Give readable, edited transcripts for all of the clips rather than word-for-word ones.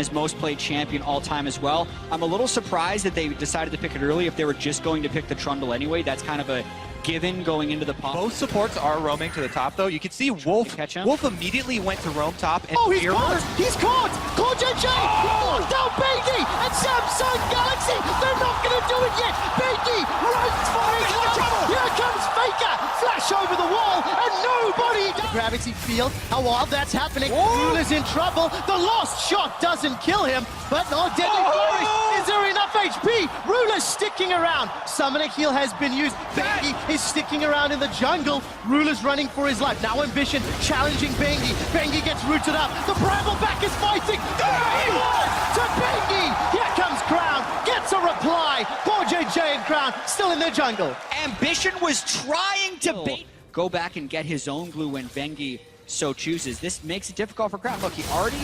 His most played champion all time as well. I'm a little surprised that they decided to pick it early if they were just going to pick the Trundle anyway. That's kind of a given going into the pop. Both supports are roaming to the top though. You can see Wolf. Wolf immediately went to roam top and he's caught! He's caught! JJ! Oh! Down Bengi and Samsung Galaxy! They're not gonna do it yet! Bengi runs for his life! Here comes Faker! Flash over the wall and nobody does. Gravity field, how wild that's happening. Rula's in trouble. The lost shot doesn't kill him, but no deadly flourish. Is there enough HP? Rula's sticking around. Summoner heal has been used. Bengi is sticking around in the jungle. Rula's running for his life. Now Ambition challenging Bengi. Bengi gets rooted up. The Brambleback is fighting. To Bengi. Here comes Crown. Gets a reply. Poor JJ and Crown still in their jungle. Ambition was trying to bait. Go back and get his own blue when Bengi so chooses. This makes it difficult for Crown. Look, he already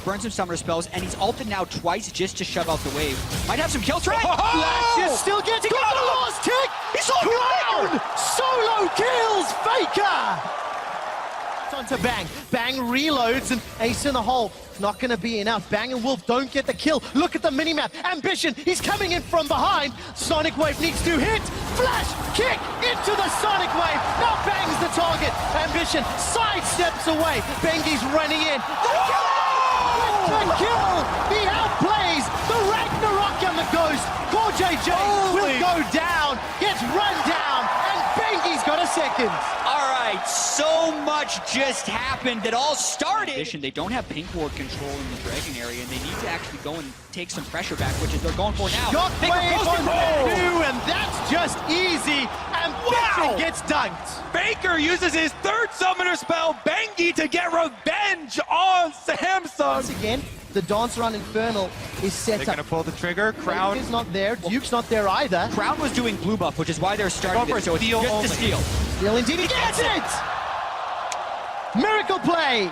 burned some summoner spells, and he's ulted now twice just to shove out the wave. Might have some kill try. Flash still gets the last tick. He's on Crown solo kills Faker. Onto Bang. Bang reloads and ace in the hole. Not going to be enough. Bang and Wolf don't get the kill. Look at the minimap. Ambition, he's coming in from behind. Sonic Wave needs to hit. Flash, kick into the Sonic Wave. Now Bang's the target. Ambition sidesteps away. Bengi's running in. The kill! He outplays the Ragnarok and the Ghost. Poor JJ will go down, gets run down, and Bengi's got a second. All right, so much just happened. It all started. They don't have pink ward control in the Dragon area, and they need to actually go and take some pressure back, which is they're going for now. Shockwave on two, and that's just easy. And Ambition gets dunked. Faker uses his third summoner spell, Bengi, to get revenge on Samsung. Once again, the dance around Infernal is set up. They're gonna pull the trigger. Crown is not there. Duke's not there either. Crown was doing blue buff, which is why they're starting this, so it's just to steal. Steal indeed, he gets it! Miracle play!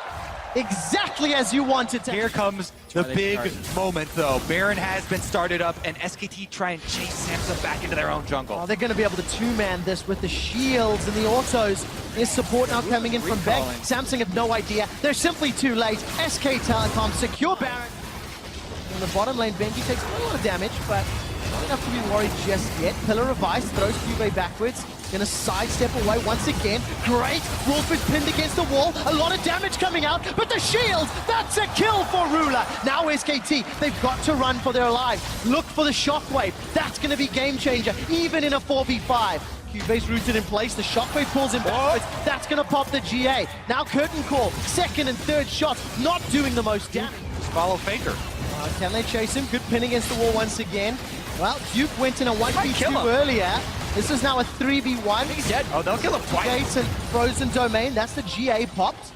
Exactly as you wanted to. Here comes the big moment, though. Baron has been started up, and SKT try and chase Samsung back into their own jungle. Oh, they're going to be able to two-man this with the shields and the autos. There's support now coming in from Bang. Samsung have no idea. They're simply too late. SK Telecom secure Baron. In the bottom lane, Bengi takes a lot of damage, but not enough to be worried just yet. Pillar of Ice throws QB backwards. Gonna sidestep away once again. Great! Wolf is pinned against the wall. A lot of damage coming out, but the shield! That's a kill for Rula. Now SKT, they've got to run for their lives. Look for the shockwave. That's gonna be game changer, even in a 4v5. Cube's rooted in place. The shockwave pulls him backwards. That's gonna pop the GA. Now curtain call. Second and third shots, not doing the most damage. Just follow Faker. Can they chase him? Good pin against the wall once again. Well, Duke went in a 1v2 earlier. This is now a 3v1. He's dead. Oh, they'll kill him twice. Gates and Frozen Domain. That's the GA popped.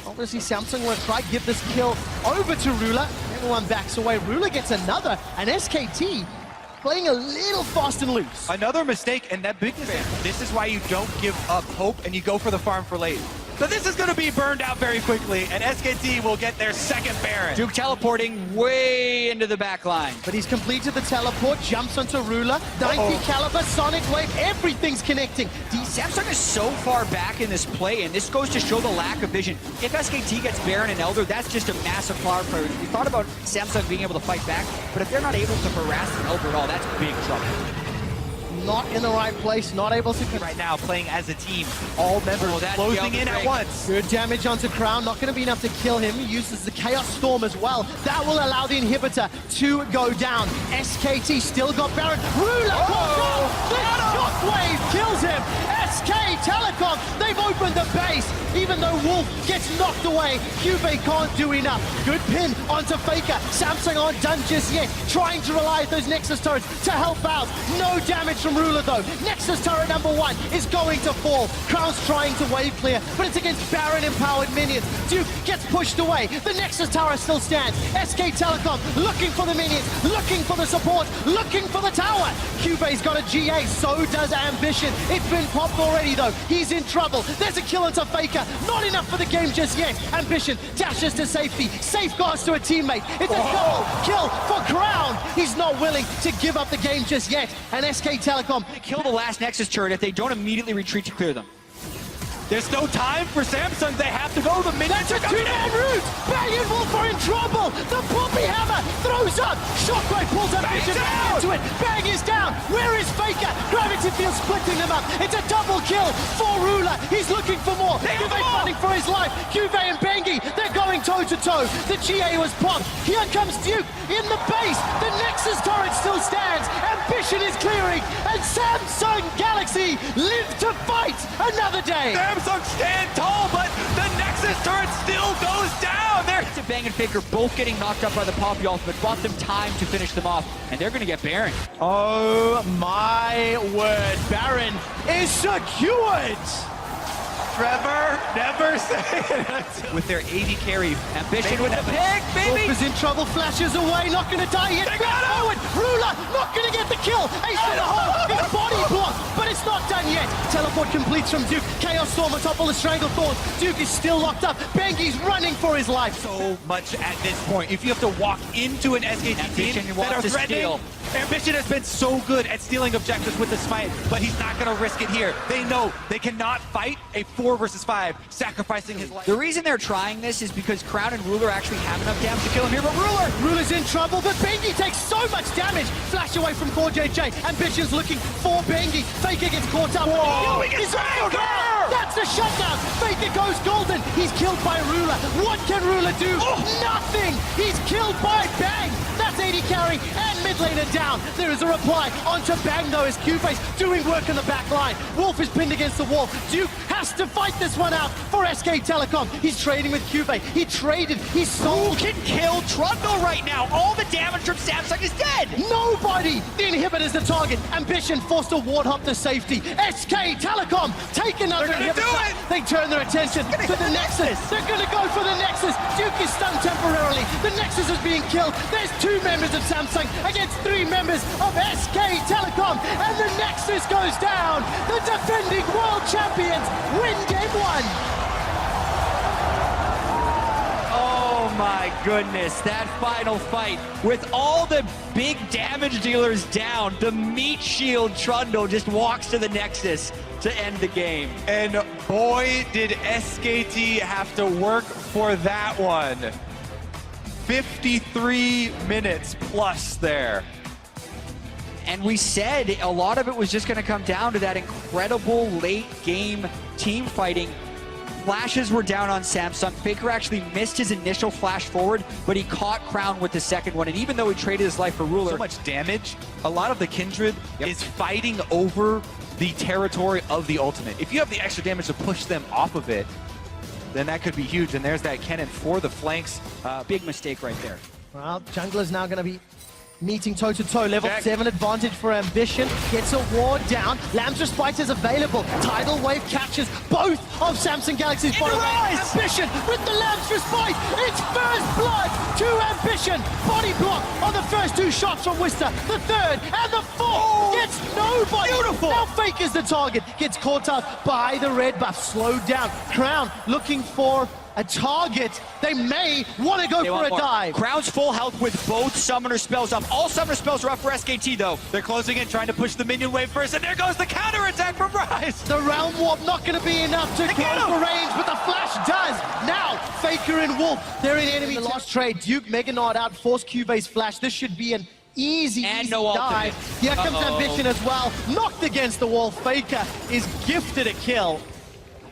Obviously, Samsung will try to give this kill over to Rula. Everyone backs away. Rula gets another. And SKT playing a little fast and loose. Another mistake, and that big fan. This is why you don't give up hope and you go for the farm for late. So this is going to be burned out very quickly, and SKT will get their second Baron. Duke teleporting way into the back line. But he's completed the teleport, jumps onto Rula, 90 caliber, Sonic Wave, everything's connecting. Samsung is so far back in this play, and this goes to show the lack of vision. If SKT gets Baron and Elder, that's just a massive flower player. We thought about Samsung being able to fight back, but if they're not able to harass an Elder at all, that's big trouble. Not in the right place, not able to... Right now, playing as a team, all members closing in at once. Good damage onto Crown, not going to be enough to kill him. He uses the Chaos Storm as well. That will allow the inhibitor to go down. SKT still got Baron. Rula the shockwave kills him. SK Telecom, they've opened the base. Even though Wolf gets knocked away, QB can't do enough. Good pin onto Faker. Samsung aren't done just yet. Trying to rely on those Nexus turrets to help out. No damage from Rula though. Nexus turret number 1 is going to fall. Crown's trying to wave clear, but it's against Baron empowered minions. Duke gets pushed away. The Nexus tower still stands. SK Telecom looking for the minions, looking for the support, looking for the tower. QB's got a GA, so does Ambition. It's been popped already though. He's in trouble. There's a kill into Faker. Not enough for the game just yet. Ambition dashes to safety. Safeguards to a teammate. It's a double kill for Crown. He's not willing to give up the game just yet. And SK Telecom kill the last Nexus turret if they don't immediately retreat to clear them. There's no time for Samsung. They have to go. The minions That's a are coming two-man in. route! Bang and Wolf are in trouble! The Poppy Hammer throws up! Shockwave pulls up Vision down! into it! Bang is down! Where is Faker? Gravity Field splitting them up! It's a double kill for Ruler! He's looking for more! Juve fighting for his life! Juve and Bengi, they're going toe-to-toe! The GA was popped! Here comes Duke in the base! The Nexus turret still stands! Ambition is clearing! And Samsung Galaxy live to fight another day! Samsung stand tall, but the Nexus turret still goes down. They're Bang and Faker both getting knocked up by the Poppy ultimate, bought them time to finish them off, and they're going to get Baron. Oh my word, Baron is secured! Trevor, never say it. With their AD carry, Ambition with the pick, baby! Wolf is in trouble, flashes away, not gonna die yet. They got him! Forward, Ruler, not gonna get the kill. Ace in the hole, his body blocked, but it's not done yet. Teleport completes from Duke. Chaos Storm on top of the Stranglethorn. Duke is still locked up. Bengi's running for his life. so much at this point. If you have to walk into an SKT Ambition team wants that are to threatening, steal. Ambition has been so good at stealing objectives with the smite, but he's not going to risk it here. They know they cannot fight a 4 versus 5, sacrificing his life. The reason they're trying this is because Crown and Ruler actually have enough damage to kill him here, but Ruler's in trouble, but Bengi takes so much damage. Flash away from Core JJ. Ambition's looking for Bengi. Faker gets caught up. Whoa, he gets He's on the Faker! ground. That's the shutdown. Faker goes golden. He's killed by Ruler. What can Ruler do? Nothing. He's killed by Bang. That's AD carry and mid laner down. There is a reply onto Bang though as Q-Face doing work on the back line. Wolf is pinned against the wall. Duke has to fight this one out for SK Telecom. He's trading with Q-Face. He traded. He sold. who can kill Trundle right now? All the damage from Samsung is dead! Nobody! The inhibitor's the target. Ambition forced to ward hop to safety. SK Telecom take another They're gonna inhibitor. do it! They turn their attention to the Nexus. They're gonna go for the Nexus. Duke is stunned temporarily. The Nexus is being killed. There's 2 members of Samsung against 3 members of SK Telecom. And the Nexus goes down. The defending world champions win game 1. Oh my goodness, that final fight with all the big damage dealers down, the meat shield Trundle just walks to the Nexus to end the game. And boy, did SKT have to work for that one. 53 minutes plus there. And we said a lot of it was just going to come down to that incredible late game team fighting. Flashes were down on Samsung. Faker actually missed his initial flash forward, but he caught Crown with the second one. And even though he traded his life for Ruler, So much damage. A lot of the Kindred is fighting over the territory of the ultimate. If you have the extra damage to push them off of it, then that could be huge. And there's that cannon for the flanks. big mistake right there. Well, Jungler's now going to be meeting toe-to-toe. Level Jack. 7 advantage for Ambition. Gets a ward down. Lamb's Respite is available. Tidal Wave captures both of Samsung Galaxy's bottom lane. Ambition with the Lamb's Respite. It's first blood to Ambition. Body block on the first 2 shots from Wister. The third and the fourth gets nobody. Beautiful. Now Faker's the target. Gets caught up by the red buff. Slowed down. Crown looking for a target. They may want to go They for want a more. dive. Crown's full health with both summoner spells up. All summoner spells are up for SKT though. They're closing in, trying to push the minion wave first, and there goes the counterattack from Rise. The Realm Warp not going to be enough to get close him! the range, but the Flash does. Now, Faker and Wolf, they're in enemy. The last trade, Duke Mega Nod out, force Q-Base Flash. This should be an easy And easy no dive. ultimate. Here comes Ambition as well. Knocked against the wall. Faker is gifted a kill.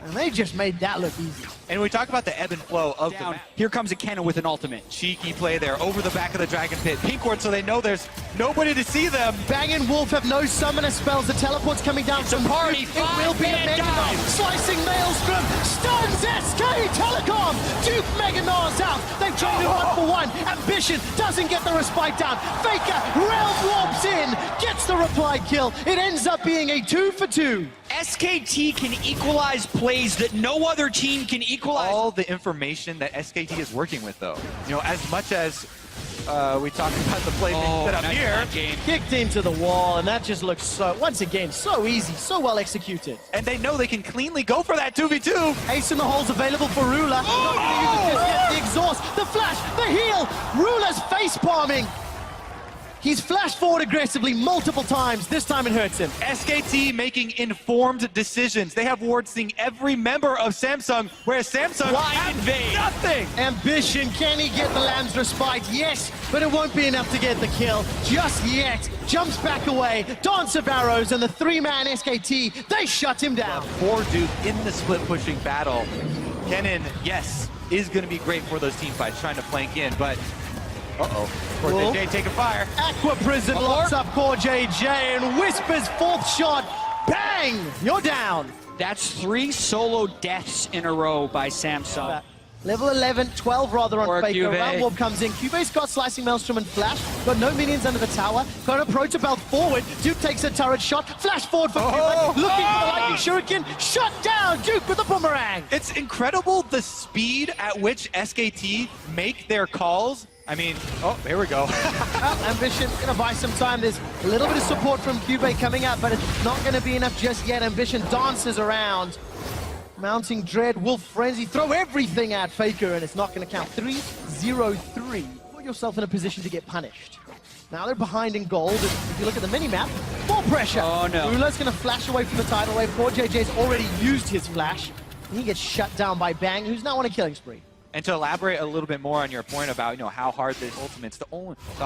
And they just made that look easy. And we talk about the ebb and flow of the Down. map. Here comes a cannon with an ultimate. Cheeky play there over the back of the Dragon Pit. Pink Ward, so they know there's nobody to see them. Bang and Wolf have no summoner spells. The teleport's coming down It's a from party. Duke. It will be a Five-man Mega Nod. dive. Slicing Maelstrom. Stuns SK Telecom. Duke Mega Nod's out. They've traded 1-for-1. Ambition doesn't get the respite down. Faker Realm Warps in. Gets the reply kill. It ends up being a 2-for-2. SKT can equalize plays that no other team can equalize. All the information that SKT is working with, though. You know, as much as we talked about the play being set up nice here, game. Kicked into the wall, and that just looks so, once again, so easy, so well executed. and they know they can cleanly go for that 2v2. Ace in the hole's available for Ruler. Not gonna use it just yet. The exhaust, the flash, the heal. Ruler's face palming. He's flashed forward aggressively multiple times. This time it hurts him. SKT making informed decisions. They have wards seeing every member of Samsung, whereas Samsung have nothing. Ambition, can he get the Lamb's Respite? Yes, but it won't be enough to get the kill just yet. Jumps back away, Dance of Arrows, and the three-man SKT, they shut him down. Poor Duke in the split-pushing battle. Kennen, yes, is going to be great for those team fights, trying to flank in, but Core JJ taking fire. Aqua Prison locks up Core JJ and whispers fourth shot. Bang! You're down. That's 3 solo deaths in a row by Samsung. Level 11, 12 rather on Or Faker. QV. Round Warp comes in. QV's got Slicing Maelstrom and Flash. Got no minions under the tower. Got a Proto Belt forward. Duke takes a turret shot. Flash forward for QV. Looking for the Lightning Shuriken. Shut down. Duke with the boomerang. It's incredible the speed at which SKT make their calls. I mean, there we go. Well, Ambition gonna buy some time. There's a little bit of support from QV coming up, but it's not gonna be enough just yet. Ambition dances around. Mounting Dread, Wolf Frenzy, throw everything at Faker, and it's not going to count. 3-0-3. Put yourself in a position to get punished. Now they're behind in gold, and if you look at the mini-map, more pressure. Oh, no. Rula's going to flash away from the tidal wave. Poor JJ's already used his flash, and he gets shut down by Bang, who's now on a killing spree. And to elaborate a little bit more on your point about, how hard this ultimates, the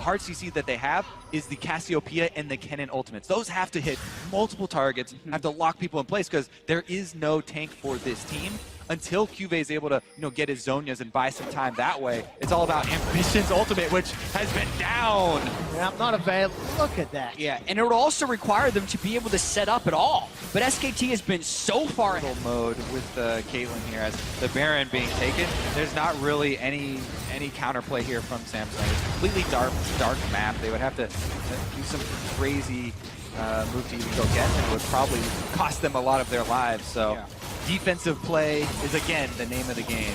hard CC that they have is the Cassiopeia and the Kennen ultimates. Those have to hit multiple targets, have to lock people in place, because there is no tank for this team until QV is able to, get his Zonias and buy some time that way. It's all about Ambition's ultimate, which has been down. Yeah, not available. Look at that. Yeah, and it would also require them to be able to set up at all. But SKT has been so far ahead. Mode with Caitlyn here as the Baron being taken. There's not really any counterplay here from Samsung. It's completely dark map. They would have to do some crazy move to even go get them. It would probably cost them a lot of their lives. So defensive play is, again, the name of the game.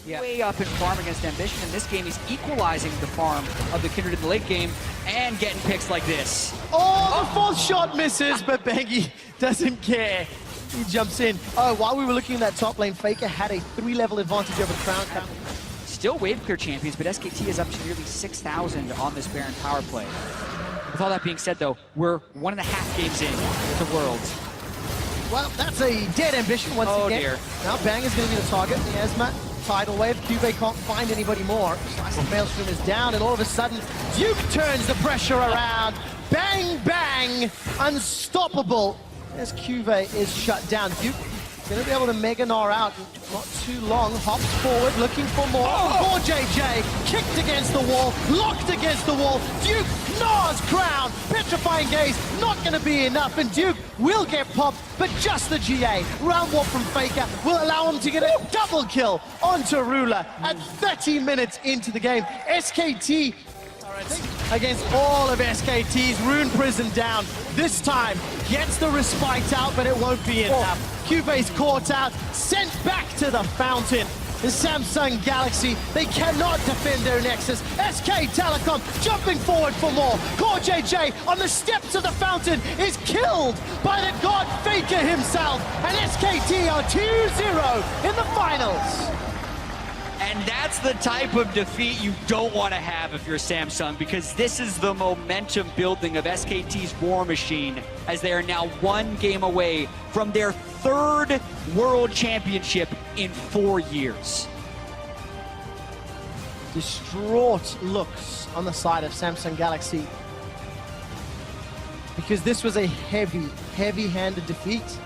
Yeah. Way up in farm against Ambition. In this game, he's equalizing the farm of the Kindred in the late game and getting picks like this. Oh, the fourth shot misses, but Bengi doesn't care. He jumps in. Oh, while we were looking at that top lane, Faker had a 3-level advantage over Crown Cap. Still wave clear champions, but SKT is up to nearly 6,000 on this Baron power play. With all that being said, though, we're 1.5 games in with the Worlds. Well, that's a dead Ambition once again. Dear. Now Bang is going to be the target. The Esma, tidal wave. QV can't find anybody more. Slicing Maelstrom is down, and all of a sudden, Duke turns the pressure around. Bang, bang, unstoppable. As QV is shut down. Duke going to be able to Mega Gnar out. Not too long. Hops forward, looking for more. Poor JJ, kicked against the wall, locked against the wall. Duke gnaws Crown. Petrifying Gaze, not going to be enough, and Duke will get popped, but just the GA. Round warp from Faker will allow him to get a double kill onto Rula at 30 minutes into the game. SKT against all of SKT's Rune Prison down. This time gets the respite out, but it won't be enough. QV's caught out, sent back to the fountain. The Samsung Galaxy, they cannot defend their Nexus. SK Telecom jumping forward for more. Core JJ on the steps of the fountain is killed by the god Faker himself. And SKT are 2-0 in the finals. And that's the type of defeat you don't want to have if you're Samsung, because this is the momentum building of SKT's War Machine, as they are now 1 game away from their 3rd World Championship in 4 years. Distraught looks on the side of Samsung Galaxy, because this was a heavy-handed defeat.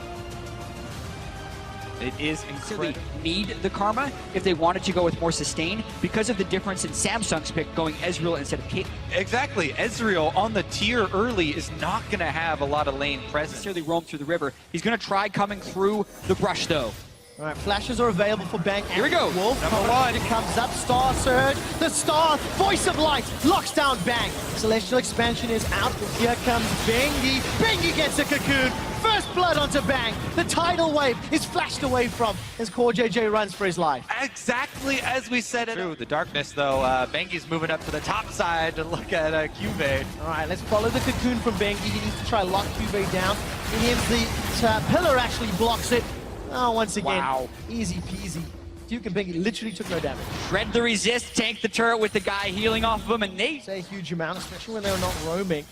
It is incredible. They need the Karma if they wanted to go with more sustain, because of the difference in Samsung's pick going Ezreal instead of Caitlyn. Exactly. Ezreal on the tier early is not going to have a lot of lane presence. Necessarily roam through the river. He's going to try coming through the brush, though. All right, flashes are available for Bang. Here we go. Wolf, Number 1. It comes up, Star Surge, the Star, Voice of Light, locks down Bang. Celestial Expansion is out, here comes Bengi. Bengi gets a cocoon, first blood onto Bang. The tidal wave is flashed away from as Core JJ runs for his life. Exactly as we said it. Through the darkness, though, Bengi's moving up to the top side to look at QV. All right, let's follow the cocoon from Bengi. He needs to try lock QV down. He hits the pillar, actually blocks it. Oh, once again, Wow. easy peasy. Duke and Bengi literally took no damage. Shred the resist, tank the turret with the guy healing off of him, and they... It's a huge amount, especially when they were not roaming.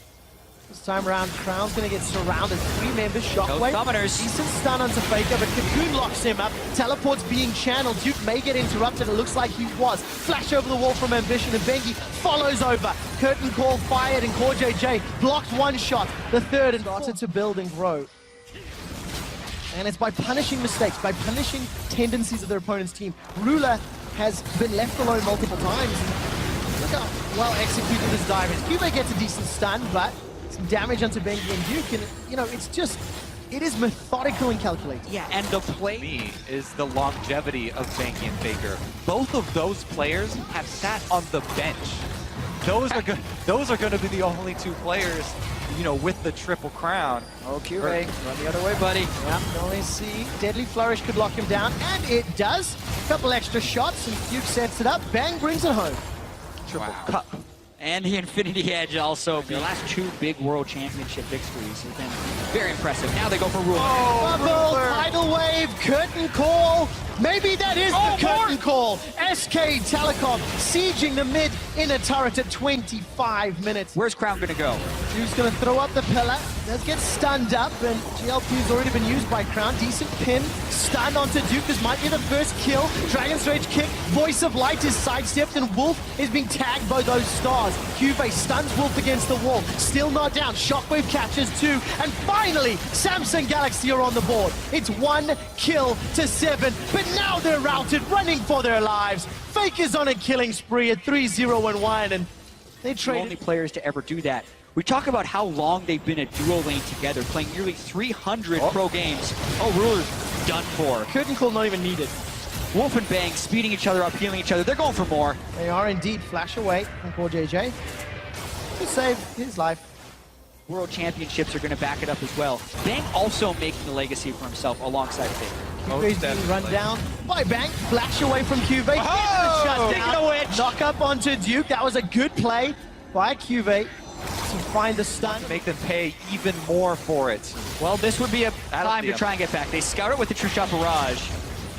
This time around, Crown's gonna get surrounded. 3 members, Shockwave. No summoners. Decent stun onto Faker, but Cocoon locks him up. Teleport's being channeled. Duke may get interrupted. It looks like he was. Flash over the wall from Ambition, and Bengi follows over. Curtain Call fired, and Core JJ blocked 1 shot. The third, and started to build and grow. And it's by punishing mistakes, by punishing tendencies of their opponent's team. Ruler has been left alone multiple times. Look how well executed this dive is. Cube gets a decent stun, but some damage onto Bengi and Duke, and you know, it's just, it is methodical and calculated. Yeah, and the play... Me is the longevity of Bengi and Faker. Both of those players have sat on the bench. Those are going to be the only 2 players, you know, with the triple crown. Oh, QA, run the other way, buddy. Yeah, can only see Deadly Flourish could lock him down, and it does. A couple extra shots, and Duke sets it up. Bang brings it home. Triple cup. And the Infinity Edge also. The last 2 big World Championship victories have been very impressive. Now they go for Ruler. Bubble, tidal wave, curtain call. Maybe that is the curtain call. SK Telecom sieging the mid inner turret at 25 minutes. Where's Crown gonna go? Duke's gonna throw up the pillar. Does get stunned up, and GLP's already been used by Crown. Decent pin, stun onto Duke. This might be the first kill. Dragon's Rage kick. Voice of Light is sidestepped, and Wolf is being tagged by those stars. Cube stuns Wolf against the wall. Still not down. Shockwave catches 2, and finally, Samsung Galaxy are on the board. It's 1 kill to 7, but now they're routed, running for their lives. Fake is on a killing spree at 3-0-1, and they The traded. only players to ever do that. We talk about how long they've been a duo lane together, playing nearly 300 pro games. Oh, Ruler's done for. Curtain call not even needed. Wolf and Bang speeding each other up, healing each other. They're going for more. They are indeed. Flash away from Core JJ to save his life. World Championships are going to back it up as well. Bang also making a legacy for himself alongside Faker. Cube's being run down by Bang. Flash away from Cube. Gets the shutdown. Knock up onto Duke. That was a good play by Cube to find the stun. Make them pay even more for it. Well, this would be a time to try and get back. They scout it with the True Shot Barrage.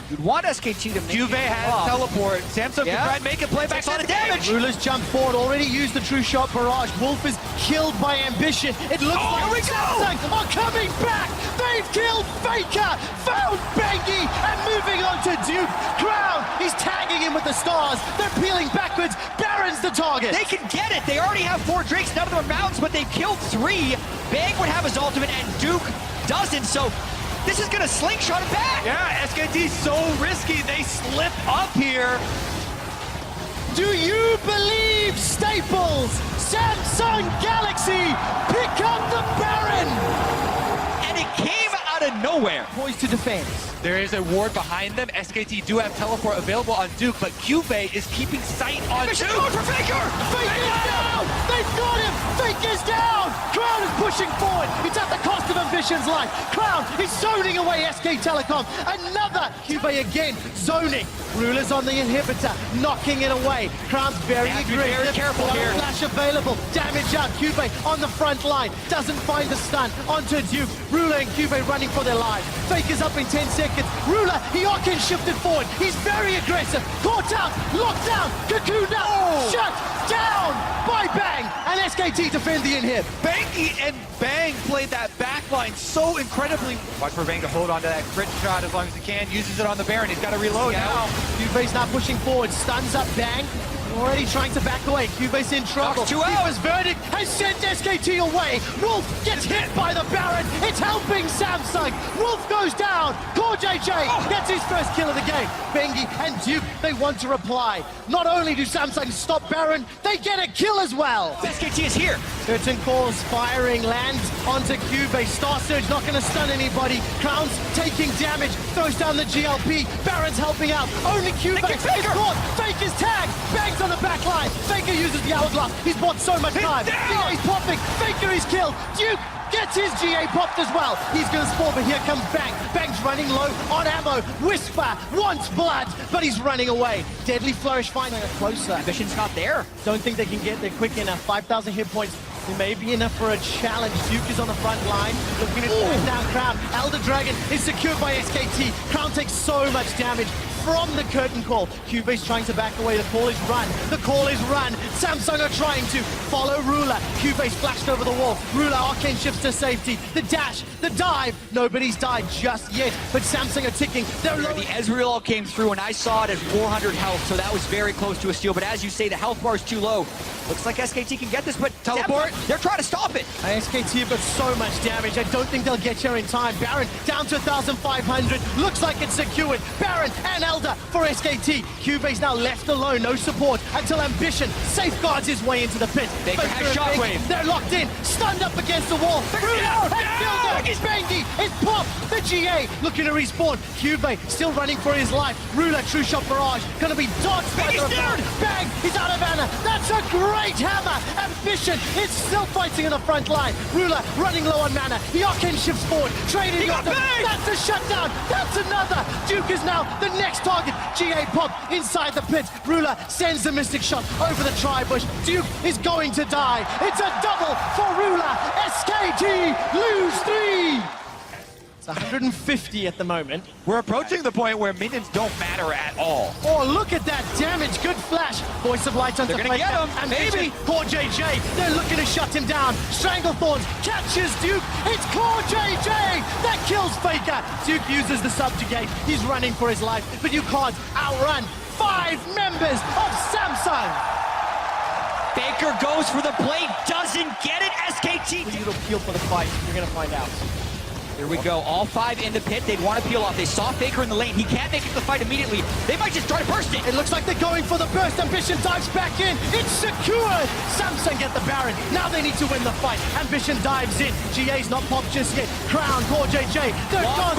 You'd want SKT to make Juve has teleport. Samsung can try and make it play back. A lot of damage. Rulers jump forward, already used the True Shot Barrage. Wolf is killed by Ambition. It looks like Samsung are coming back. They've killed Faker, found Bengi, and moving on to Duke. Crown, he's tagging him with the stars. They're peeling backwards. Baron's the target. They can get it. They already have 4 Drakes. None of them are mountains, but they've killed 3. Bang would have his ultimate, and Duke doesn't. So this is going to slingshot it back. Yeah, SKT's so risky. They slip up here. Do you believe, Staples? Samsung Galaxy pick up the Baron. And it came out of nowhere. Poised to defend. There is a ward behind them. SKT do have teleport available on Duke, but Cube is keeping sight on Duke. Going for Faker. Faker's down. They've got him. Faker's down. Crown is pushing forward. It's at the cost of Ambition's life. Crown is zoning away SK Telecom. Another Cube again zoning. Rulers on the inhibitor, knocking it away. Crown's very aggressive. Very careful here. Flash available. Damage out. Cube on the front line. Doesn't find the stun. Onto Duke. Ruler and Cube running for their lives. Faker's up in 10 seconds. Ruler, he Ocken shifted forward. He's very aggressive. Caught out. Locked down. Cocooned up. Shut down by Bang. And SKT defend the inhib. Bengi and Bang played that backline so incredibly. Watch for Bang to hold on to that crit shot as long as he can. Uses it on the Baron. He's got to reload now. Cube's now pushing forward. Stuns up Bang. Already trying to back away. Cube's in trouble. His verdict has sent SKT away. Wolf gets hit by the Baron. It's helping Samsung. Wolf goes down. Core JJ gets his first kill of the game. Bengi and Duke, they want to reply. Not only do Samsung stop Baron, they get a kill as well. SKT is here. Curtain calls firing, lands onto Cube. Star Surge not going to stun anybody. Crown's taking damage, throws down the GLP. Baron's helping out. Only Cube is caught. Faker's tagged. Bangs on the back line. Faker uses the hourglass. He's bought so much time. GA's popping. Faker is killed. Duke gets his GA popped as well. He's going to spawn, but here comes Bang. Bang's running low on ammo. Whisper wants blood, but he's running away. Deadly Flourish finding it closer. Ambition's not there. Don't think they can get there quick enough. 5,000 hit points It may be enough for a challenge. Duke is on the front line, looking to take down Crown. Elder Dragon is secured by SKT. Crown takes so much damage from the curtain call. Cubase trying to back away. The call is run. The call is run. Samsung are trying to follow Ruler. Cubase flashed over the wall. Ruler arcane shifts to safety. The dash, the dive. Nobody's died just yet, but Samsung are ticking. They're low. The Ezreal came through, and I saw it at 400 health, so that was very close to a steal. But as you say, the health bar is too low. Looks like SKT can get this, but Teleport. They're trying to stop it. SKT have got so much damage. I don't think they'll get here in time. Baron down to 1,500. Looks like it's secured. Baron and Elder for SKT. Cubase now left alone. No support until Ambition safeguards his way into the pit. Faker has Shockwave. They're locked in. Stunned up against the wall. Bengi is popped. The GA looking to respawn. Cubase still running for his life. Ruler, true shot barrage. Gonna be dodged. Bang! He's out of mana. That's a great hammer. Ambition is still fighting in the front line. Ruler running low on mana. The arcane shifts forward. Trading off them. That's a shutdown. That's another. Duke is now the next target. GA pop inside the pit. Ruler sends the mystic shot over the tri-bush. Duke is going to die. It's a double for Ruler. SKT lose 3. It's 150 at the moment. We're approaching the point where minions don't matter at all. Oh, look at that damage. Good flash. Voice of Light onto They're gonna get him. And Maybe. Core JJ. They're looking to shut him down. Stranglethorns catches Duke. It's Core JJ that kills Faker. Duke uses the subjugate. He's running for his life, but you can't outrun 5 members of Samsung. Faker goes for the blade, doesn't get it. SKT. It'll peel for the fight. You're gonna find out. Here we go, all 5 in the pit. They'd want to peel off. They saw Faker in the lane. He can't make it to the fight immediately. They might just try to burst it. It looks like they're going for the burst. Ambition dives back in. It's secured. Samsung get the Baron. Now they need to win the fight. Ambition dives in. GA's not popped just yet. Crown, Core JJ. They're gone.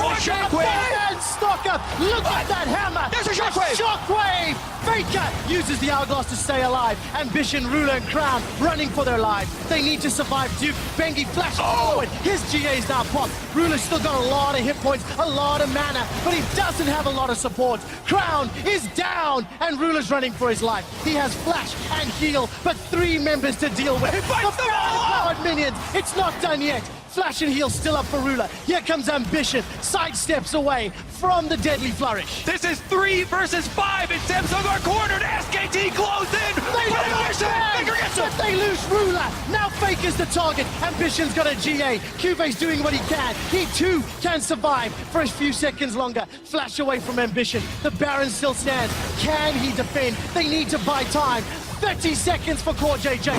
And stock up. Look at that hammer. There's a shockwave. Shockwave. Faker uses the hourglass to stay alive. Ambition, Ruler, and Crown running for their lives. They need to survive. Duke, Bengi flashes forward. His GA's now popped. Ruler's still got a lot of hit points, a lot of mana, but he doesn't have a lot of support. Crown is down, and Ruler's running for his life. He has flash and heal, but 3 members to deal with. He fights them all! Powered minions. It's not done yet. Flash and heal still up for Ruler. Here comes Ambition. Sidesteps away from the deadly flourish. This is 3 versus 5, and Samsung are cornered. SKT close in. But they lose Ruler. Now Faker's the target. Ambition's got a GA. Cubase doing what he can. He too can survive for a few seconds longer. Flash away from Ambition. The Baron still stands. Can he defend? They need to buy time. 30 seconds for Core JJ.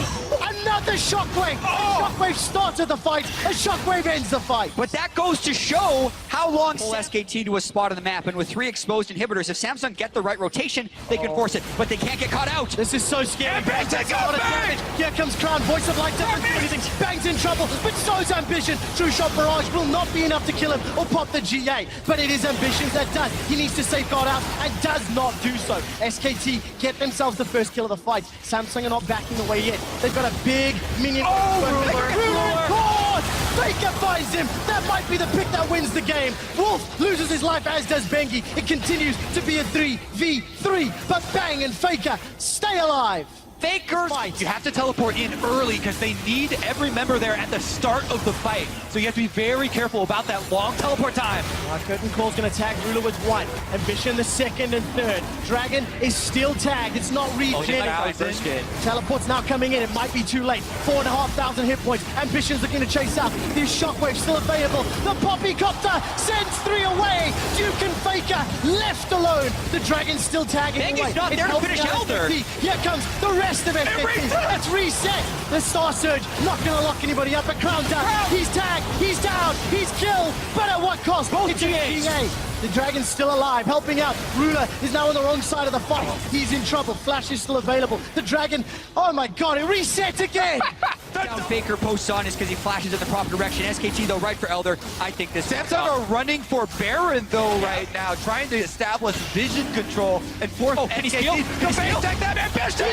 Another Shockwave. Shockwave started the fight. A Shockwave ends the fight. But that goes to show how long pull SKT to a spot on the map, and with 3 exposed inhibitors, if Samsung get the right rotation, they can force it, but they can't get caught out. This is so scary. Bang takes a lot of damage. Here comes Crown. Voice of Light doesn't do anything. Bang's in trouble, but so's Ambition. True shot barrage will not be enough to kill him or pop the GA, but it is Ambition that does. He needs to safeguard out and does not do so. SKT get themselves the first kill of the fight. Samsung are not backing away yet. They've got a big minion. Ruler caught! Faker finds him. That might be the pick that wins the game. Wolf loses his life, as does Bengi. It continues to be a 3v3, but Bang and Faker stay alive. Faker You have to teleport in early because they need every member there at the start of the fight. So you have to be very careful about that long teleport time. Curtain Call's going to tag Ruler with 1. Ambition the 2nd and 3rd. Dragon is still tagged. It's not regen. Teleport's now coming in. It might be too late. 4,500 hit points. Ambition's looking to chase out. This Shockwave still available. The Poppycopter sends 3 away. Duke and Faker left alone. The Dragon's still tagging away. Bengi's not there to finish Elder. Here comes the rest of SKT. Let's reset. The Star Surge not going to lock anybody up. But Crown down. He's tagged. He's down. He's killed. But at what cost? Both GA. The Dragon's still alive, helping out. Ruler is now on the wrong side of the fight. He's in trouble. Flash is still available. The Dragon, oh my god, it resets again. Down Faker posts on is because he flashes in the proper direction. SKT, though, right for Elder. I think this Samsung are running for Baron, though, right now, trying to establish vision control and force SKT to take that Ambition.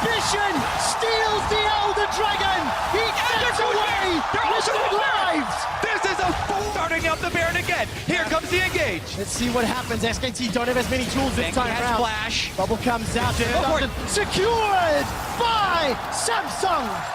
Ambition steals the Elder Dragon. He gets away with 2 lives. This is a full putting up the Baron again. Here comes the engage. Let's see what happens. SKT don't have as many tools this Bengi time has around. flash. Bubble comes out. Go for it. Secured by Samsung.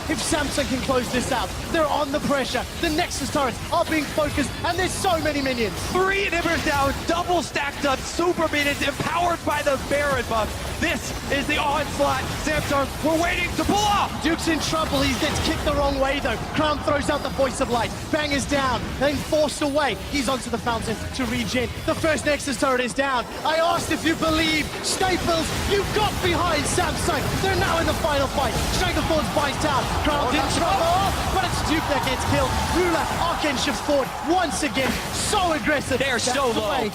If Samsung can close this out, they're on the pressure. The Nexus turrets are being focused, and there's so many minions. 3 inhibitors down, double stacked up, super minions empowered by the Baron buff. This is the onslaught. Samsung, we're waiting to pull off. Duke's in trouble. He gets kicked the wrong way, though. Crown throws out the voice of light. Bang is down, then forced away. He's onto the fountain to regen. The first Nexus turret is down. I asked if you believe. Staples, you got behind Samsung. They're now in the final fight. Stranglethorns bites down. Crown's in trouble, but it's Duke that gets killed. Ruler, Arcane shifts forward once again. So aggressive. They're so low. Away.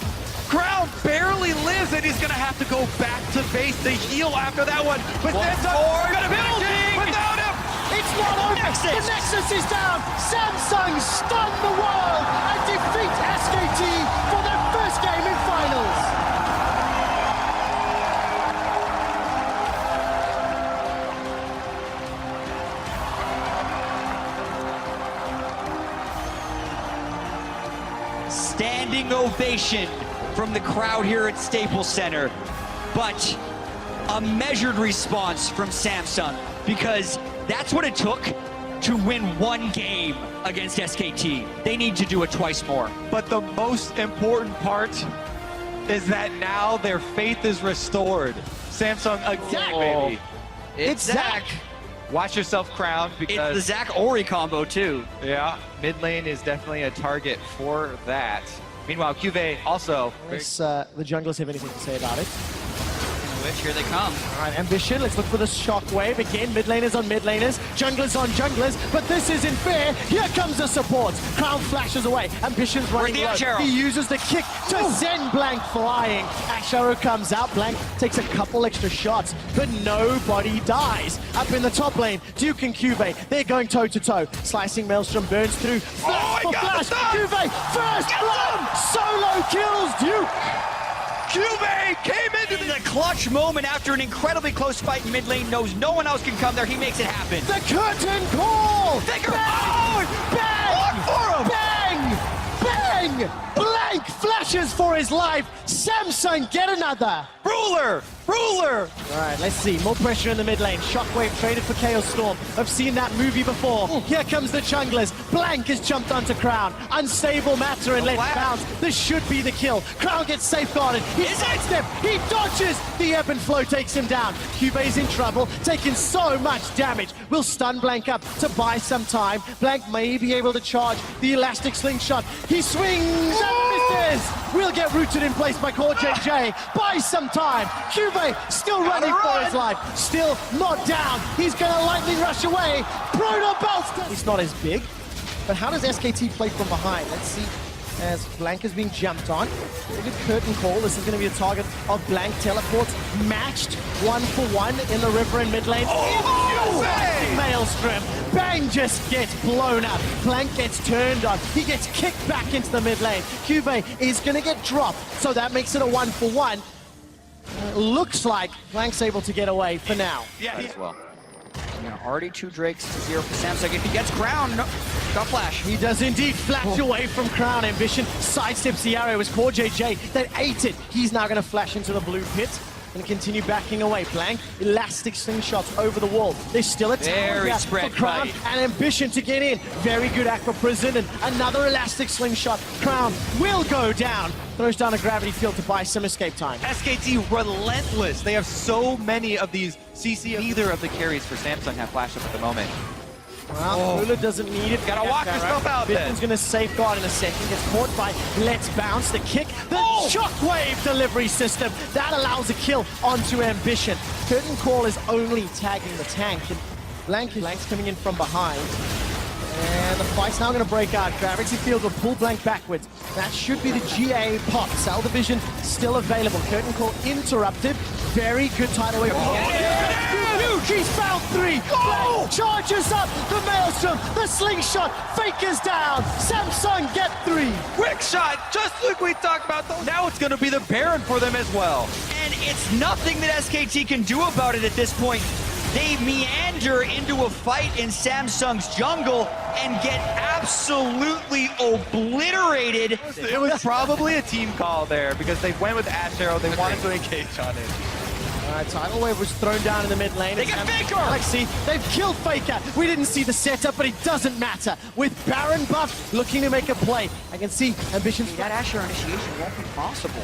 Crown barely lives, and he's gonna have to go back to base the heal after that one. But Samsung gonna building without him. It's not over. The Nexus is down. Samsung stun the world and defeat SKT for their first game in finals. Standing ovation from the crowd here at Staples Center, but a measured response from Samsung, because that's what it took to win one game against SKT. They need to do it twice more. But the most important part is that now their faith is restored. Samsung again, baby. It's Zach. Watch yourself, Crown, because It's the Zach Ori combo too. yeah, mid lane is definitely a target for that. Meanwhile, QV also. Unless the junglers have anything to say about it. Which here they come. All right, Ambition, let's look for the shockwave. Again, mid laners on mid laners, junglers on junglers, but this isn't fair. Here comes the support. Crown flashes away. Ambition's running the low. Ash Arrow? He uses the kick to send Blank flying. Ash Arrow comes out. Blank takes a couple extra shots, but nobody dies. Up in the top lane, Duke and Cuvee, they're going toe-to-toe. Slicing Maelstrom burns through. Flash for flash. Cuvee, first blood. Solo kills Duke. QV came into The clutch moment after an incredibly close fight in mid lane, knows no one else can come there. He makes it happen. The curtain call! Figure Bang! Bang! for him! Bang! Bang! Blank flashes for his life. Samsung get another. Ruler! Ruler! All right, let's see. More pressure in the mid lane. Shockwave traded for Chaos Storm. I've seen that movie before. Here comes the junglers. Blank has jumped onto Crown. Unstable matter and let bounce. This should be the kill. Crown gets safeguarded. He sidestep. He dodges. The ebb and flow takes him down. Cube's in trouble, taking so much damage. Will stun Blank up to buy some time. Blank may be able to charge the elastic slingshot. He swings and misses. Will get rooted in place by Core JJ. Buy some time. Cube still running for his life. Still not down. He's going to lightly rush away. Proto Belster. He's not as big. But how does SKT play from behind? Let's see. As Blank is being jumped on. Maybe curtain call. This is going to be a target of Blank. Teleports matched 1-for-1 in the river in mid lane. Maelstrom. Bang just gets blown up. Blank gets turned on. He gets kicked back into the mid lane. Cube is going to get dropped. So that makes it a 1-for-1. Looks like Blank's able to get away for now. Yeah, As well. Already 2 Drakes to 0 for Samsung. If he gets Crown, got flash. He does indeed flash away from Crown. Ambition sidesteps the arrow. It was Core JJ that ate it. He's now going to flash into the blue pit and continue backing away. Blank, elastic slingshots over the wall. There's still a tower here for Crown and Ambition to get in. Very good Aqua Prison and another elastic slingshot. Crown will go down. Throws down a gravity field to buy some escape time. SKT relentless. They have so many of these CC. Neither of the carries for Samsung have flash up at the moment. Well, Ruler doesn't need it. Gotta walk yourself out then. Bitman's gonna safeguard in a second. Gets caught by Let's Bounce. The kick, the shockwave delivery system. That allows a kill onto Ambition. Curtain Call is only tagging the tank. And Blank's coming in from behind. And the fight's now going to break out. Gravity Field will pull Blank backwards. That should be the GA pop. Cell Division still available. Curtain Call interrupted. Very good tidal wave. He's found 3. Blank charges up. The Maelstrom. The slingshot. Faker's down. Samsung get 3. Quick shot, just like we talked about. Now it's going to be the Baron for them as well. And it's nothing that SKT can do about it at this point. They meander into a fight in Samsung's jungle and get absolutely obliterated. It was probably a team call there because they went with Ash Arrow. They wanted to engage on it. All right, Tidal Wave was thrown down in the mid lane. They get Faker! Galaxy, they've killed Faker. We didn't see the setup, but it doesn't matter. With Baron buff looking to make a play, I can see Ambition's... That Asher initiation won't be possible.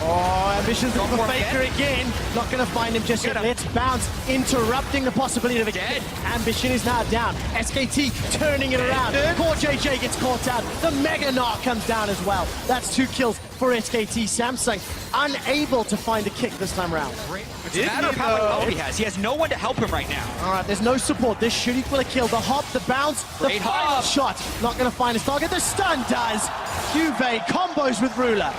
Oh, Ambition's looking for Faker again. Not going to find him just yet. Let's bounce, interrupting the possibility of a dead. Ambition is now down. SKT turning it around. Core JJ gets caught out. The Mega Gnar comes down as well. That's 2 kills for SKT. Samsung unable to find a kick this time around. It's a matter of how much gold he has. He has no one to help him right now. All right, there's no support. This should equal a kill. The hop, the bounce, the Great final hop. shot. Not going to find his target. The stun does. Juve combos with Ruler.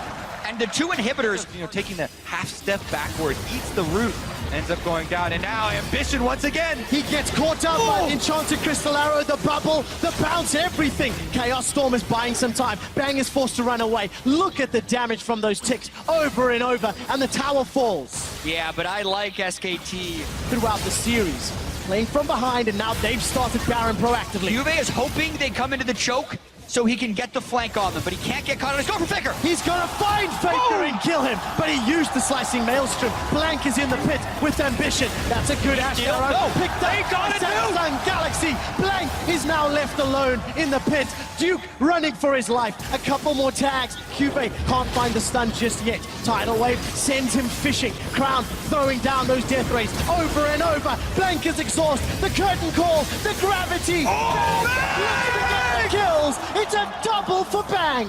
And the 2 inhibitors, Taking the half step backward, eats the root, ends up going down, and now Ambition once again. He gets caught up by Enchanted Crystal Arrow, the bubble, the bounce, everything. Chaos Storm is buying some time. Bang is forced to run away. Look at the damage from those ticks over and over, and the tower falls. yeah, but I like SKT. Throughout the series, playing from behind, and now they've started Baron proactively. Juve is hoping they come into the choke so he can get the flank on them, but he can't get caught on his go for Faker. He's gonna find Faker and kill him, but he used the slicing maelstrom. Blank is in the pit with Ambition. That's a good Ash Arrow. No, Picked up by Samsung Galaxy. Blank is now left alone in the pit. Duke running for his life. A couple more tags. Cube can't find the stun just yet. Tidal Wave sends him fishing. Crown throwing down those death rays over and over. Blank is exhausted. The curtain call. The gravity. Bang! Kills. It's a double for Bang.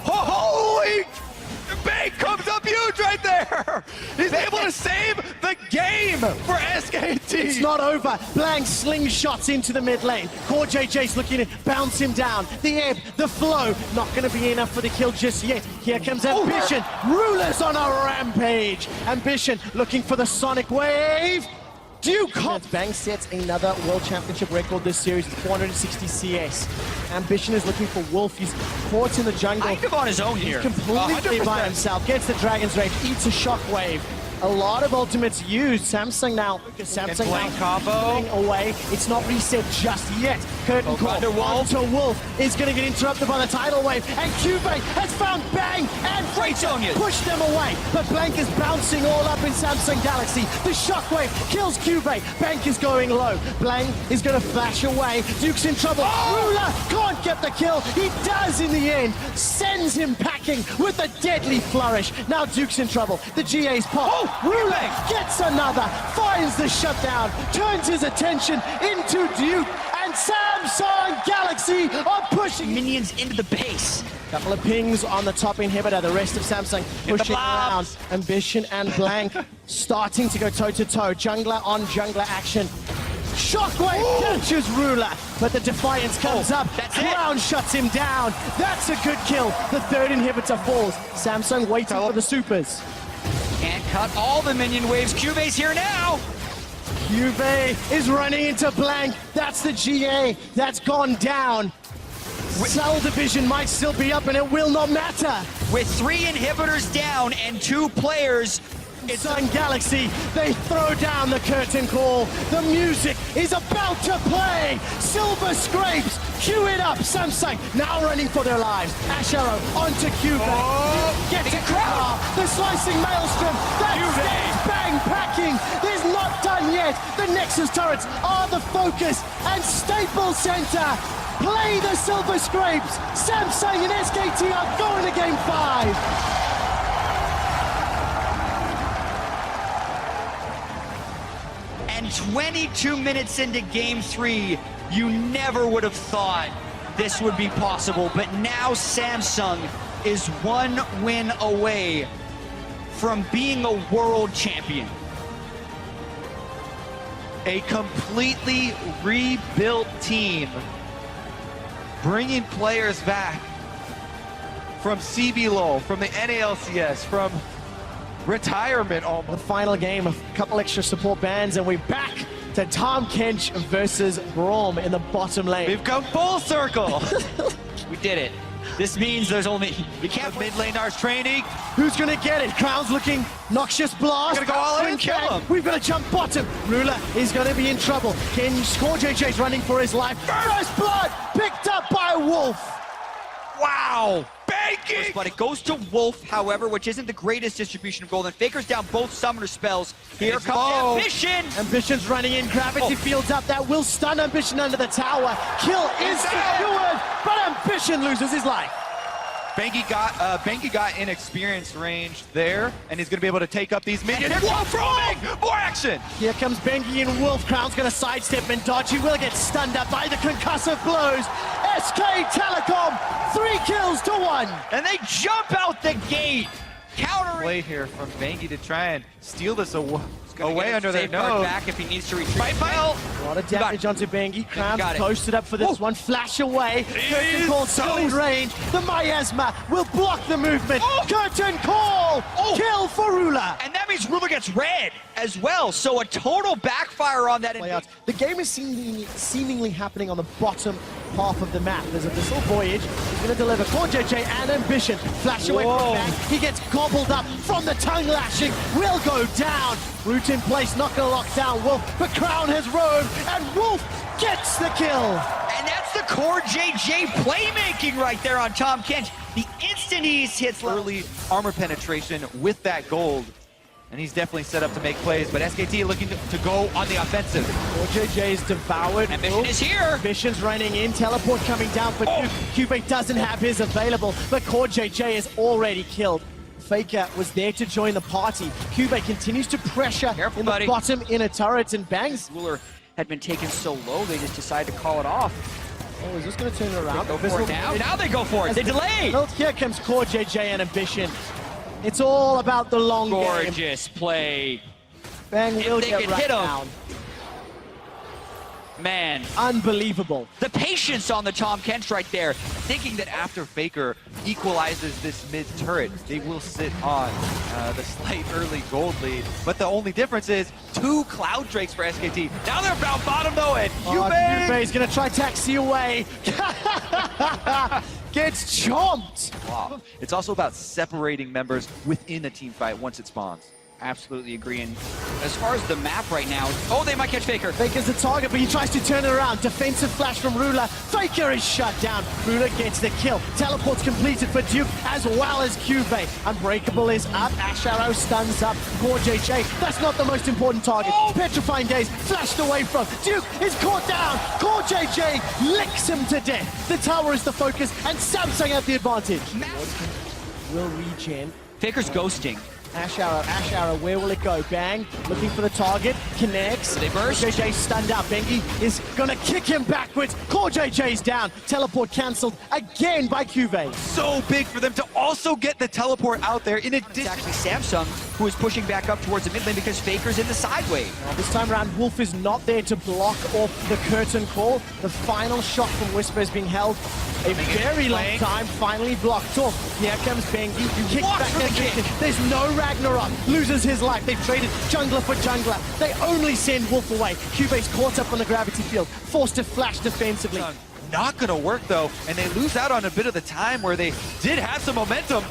Holy! Bang comes up huge right there! He's able to save the game for SKT! It's not over. Blank slingshots into the mid lane. Core JJ's looking to bounce him down. The ebb, the flow, not going to be enough for the kill just yet. Here comes Ambition. Rulers on a rampage. Ambition looking for the Sonic Wave. Duke Bang sets another World Championship record this series, 460 CS. Ambition is looking for Wolf. He's caught in the jungle. Kind of on his own here. Completely by himself. Gets the Dragon's Rage, eats a shockwave. A lot of ultimates used. Samsung now. Samsung Blank now combo. away. It's not reset just yet. Curtain call onto Wolf is going to get interrupted by the tidal wave. And Cube has found Bang and Great Sonya. pushed them away. But Blank is bouncing all up in Samsung Galaxy. The shockwave kills Cube. Blank is going low. Blank is going to flash away. Duke's in trouble. Ruler can't get the kill. He does in the end. Sends him packing with a deadly flourish. Now Duke's in trouble. The GA's pop. Ruler gets another. Finds the shutdown. Turns his attention into Duke. And Samsung Galaxy are pushing Minions into the base. Couple of pings on the top inhibitor. The rest of Samsung pushing around. Ambition and Blank starting to go toe-to-toe. Jungler on jungler action. Shockwave catches Ruler, but the Defiance comes up. Crown shuts him down. That's a good kill. The third inhibitor falls. Samsung waiting for the supers. Can't cut all the minion waves. Cube's here now. Cube is running into Blank. That's the GA. That's gone down. Cell division might still be up and it will not matter. With 3 inhibitors down and 2 players, It's on Galaxy. They throw down the curtain call. The music is about to play. Silver scrapes. Cue it up. Samsung now running for their lives. Ash Arrow onto Cube. Gets a crowd. The slicing maelstrom. That's Bang packing. There's not done yet. The Nexus turrets are the focus. And Staples Center play the silver scrapes. Samsung and SKT are going to game 5. and 22 minutes into game 3, you never would have thought this would be possible, but now Samsung is 1 win away from being a world champion. A completely rebuilt team, bringing players back from CBLOL, from the NALCS, from retirement almost. The final game, a couple extra support bands, and we're back to Tom Kench versus Braum in the bottom lane. We've come full circle. We did it. This means there's only, we can't Mid laners training. Who's gonna get it? Crown's looking, Noxious Blast. Gonna go all in and kill him. We've got to jump bottom. Ruler is gonna be in trouble. Core JJ's running for his life. First blood picked up Wow! Banking! But it goes to Wolf, however, which isn't the greatest distribution of gold. And Faker's down both summoner spells. Here It's comes low. Ambition! Ambition's running in, gravity fields up, that will stun Ambition under the tower. Kill is secured, but Ambition loses his life. Banky got inexperienced range there, and he's gonna be able to take up these minions. Wolf roaming! More action! Here comes Bengi and Wolf. Crown's gonna sidestep and dodge. He will get stunned up by the concussive blows. SK Telecom, 3 kills to 1. And they jump out the gate! Countering. Play here from Banky to try and steal this away Get under their safeguard nose. back if he needs to retreat. Fight. A lot of damage onto Bengi. Crown's got it. posted up for this one. Flash away. Curtain Call still in range. The Miasma will block the movement. Curtain Call! Kill for Ruler. And that means Ruler gets red as well. So a total backfire on that. Playouts. The game is seemingly happening on the bottom half of the map. There's a Abyssal Voyage. He's going to deliver Core JJ and Ambition. Flash away from back. He gets gobbled up from the tongue lashing. Will go down. Root in place, not going to lock down Wolf. But Crown has roamed, and Wolf gets the kill. And that's the Core JJ playmaking right there on Tom Kench. The instant he hits Early armor penetration with that gold. And he's definitely set up to make plays, but SKT looking to go on the offensive. Core JJ is devoured. Ambition is here. Ambition's running in, teleport coming down for Cube doesn't have his available, but Core JJ is already killed. Faker was there to join the party. Cube continues to pressure in the bottom inner turrets and bangs. Ruler had been taken so low, they just decided to call it off. Oh, is this going to turn it around? Go for it now. Now they go for it. They delay. Well, here comes Core JJ and Ambition. It's all about the long game. Gorgeous play. Bang will they get can right hit him. down. Man, Unbelievable. the patience on the Tom Kench right there, thinking that After Faker equalizes this mid turret, they will sit on the slight early gold lead. But the only difference is 2 Cloud Drakes for SKT. Now they're bound bottom though, and Cube is going to try taxi away. Gets chomped. Wow. It's also about separating members within a team fight once it spawns. absolutely agree. And as far as the map right now, oh, they might catch Faker. Faker's the target, but he tries to turn it around. Defensive flash from Ruler. Faker is shut down. Ruler gets the kill. Teleport's completed for Duke as well as Cube. Unbreakable is up. Ash Arrow stuns up. Core JJ. That's not the most important target. Petrifying Gaze flashed away from. Duke is caught down. Core JJ licks him to death. The tower is the focus, and Samsung have the advantage. Will regen. Faker's ghosting. Ash Arrow, where will it go? Bang, looking for the target, connects. They burst. JJ stunned up. Bengi is gonna kick him backwards. Core JJ's down. Teleport cancelled again by Cube. So big for them to also get the teleport out there in addition. It's actually Samsung who is pushing back up towards the mid lane because Faker's in the side wave. This time around, Wolf is not there to block off the curtain call. The final shot from Whisper is being held a very long time, finally blocked off. Here comes Bengi, kicks back the kick. There's no Ragnarok, loses his life. They've traded jungler for jungler. They only send Wolf away. Cube's caught up on the gravity field, forced to flash defensively. Not gonna work though, and they lose out on a bit of the time where they did have some momentum.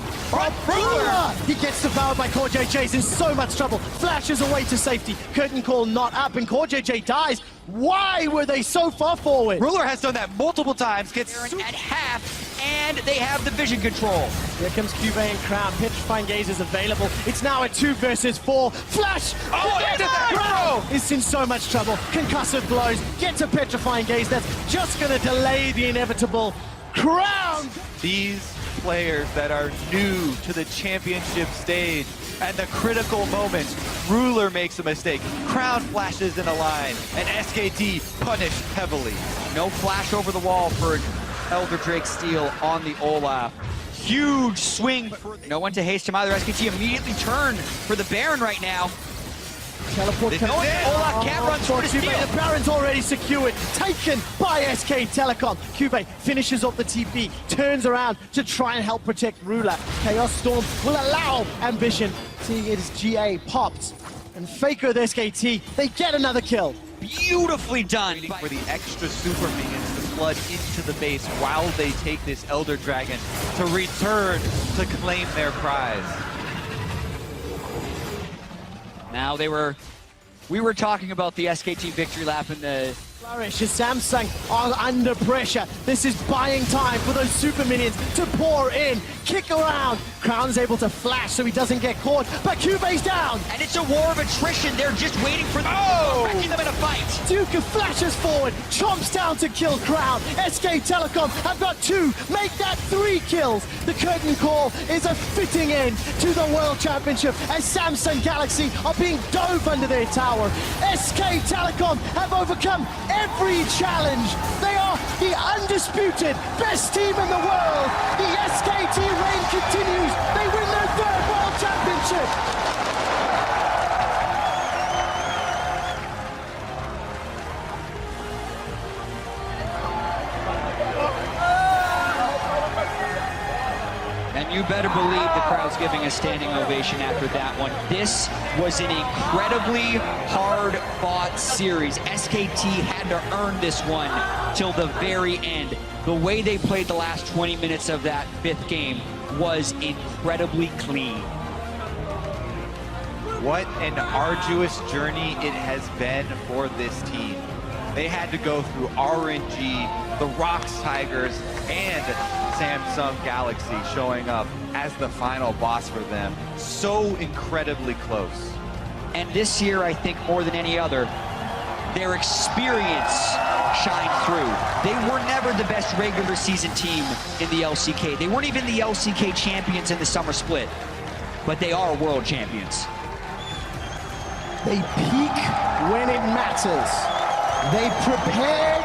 Ruler! He gets devoured by Core JJ's in so much trouble. Flashes away to safety. Curtain call not up, and Core JJ dies. Why were they so far forward? Ruler has done that multiple times. Gets At half, and they have the vision control. Here comes Cube and Crown. Petrifying Gaze is available. It's now a 2 versus 4. Flash! Oh, ended that! Crown is in so much trouble. Concussive blows. Gets a Petrifying Gaze. That's just going to delay the inevitable. Crown! these players that are new to the championship stage at the critical moments. Ruler makes a mistake, Crown flashes in a line, and SKT punished heavily. No flash over the wall for Elder Drake steal on the Olaf. Huge swing. No one to haste him either. SKT immediately turn for the Baron right now. Teleport coming in. Olaf can't run toward his steal. The Baron's already secured. Taken by SK Telecom. Cube finishes off the TP. Turns around to try and help protect Ruler. Chaos Storm will allow Ambition. Seeing it as GA popped. And Faker with SKT. They get another kill. Beautifully done. For the extra super minions to flood into the base while they take this Elder Dragon to return to claim their prize. Now we were talking about the SKT victory lap in the Flourish as Samsung are under pressure. This is buying time for those super minions to pour in, kick around. Crown's able to flash so he doesn't get caught, but Cube's down. And it's a war of attrition. They're just waiting for wrecking them in a fight. Duke flashes forward, chomps down to kill Crown. SK Telecom have got 2, make that 3 kills. The curtain call is a fitting end to the World Championship as Samsung Galaxy are being dove under their tower. SK Telecom have overcome every challenge. They are the undisputed best team in the world. The SKT reign continues. They win their 3rd World Championship. And you better believe the crowd's giving a standing ovation after that one. This was an incredibly hard-fought series. SKT had to earn this one till the very end. The way they played the last 20 minutes of that 5th game was incredibly clean. What an arduous journey it has been for this team. They had to go through RNG, the Rocks Tigers, and Samsung Galaxy showing up as the final boss for them. So incredibly close. And this year, I think more than any other, their experience shined through. They were never the best regular season team in the LCK. They weren't even the LCK champions in the summer split, but they are world champions. They peak when it matters. They prepared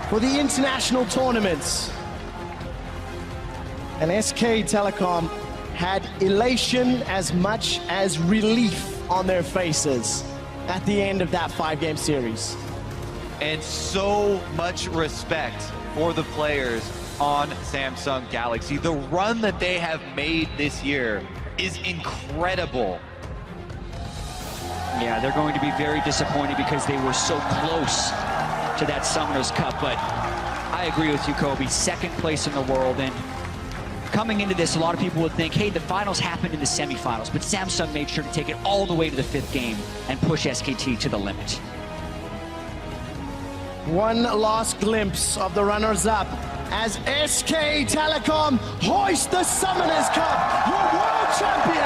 for the international tournaments. And SK Telecom had elation as much as relief on their faces at the end of that 5-game series. And so much respect for the players on Samsung Galaxy. The run that they have made this year is incredible. Yeah, they're going to be very disappointed because they were so close to that Summoners Cup, but I agree with you, Kobe. 2nd place in the world, and coming into this, a lot of people would think, hey, the finals happened in the semifinals, but Samsung made sure to take it all the way to the 5th game and push SKT to the limit. One last glimpse of the runners-up as SK Telecom hoist the Summoners Cup, your world champion.